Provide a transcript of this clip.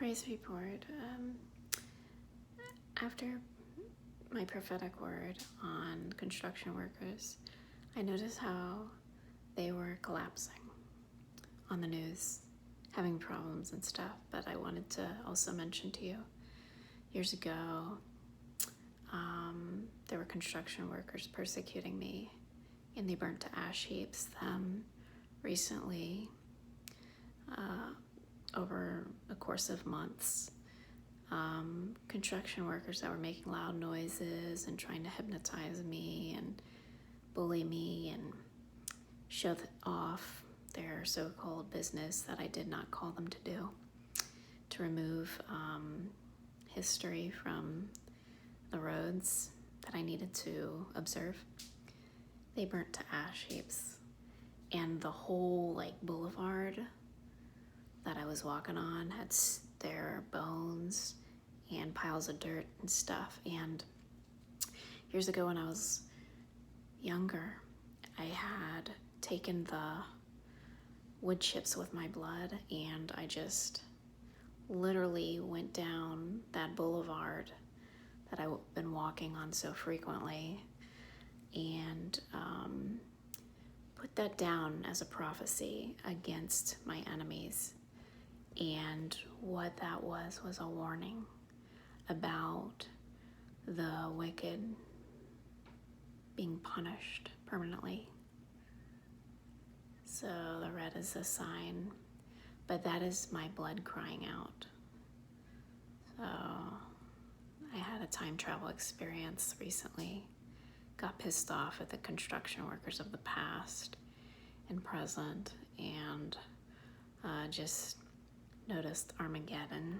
praise report. After my prophetic word on construction workers, I noticed how they were collapsing on the news, having problems and stuff. But I wanted to also mention to you, years ago, there were construction workers persecuting me, and they burnt to ash heaps. Recently, over a course of months, construction workers that were making loud noises and trying to hypnotize me and bully me and show off their so-called business that I did not call them to do, to remove history from the roads that I needed to observe. They burnt to ash heaps, and the whole boulevard that I was walking on had their bones and piles of dirt and stuff. And years ago when I was younger, I had taken the wood chips with my blood, and I just literally went down that boulevard that I've been walking on so frequently and put that down as a prophecy against my enemies. And what that was a warning about the wicked being punished permanently. So the red is a sign, but that is my blood crying out. So I had a time travel experience recently, got pissed off at the construction workers of the past and present, and just noticed Armageddon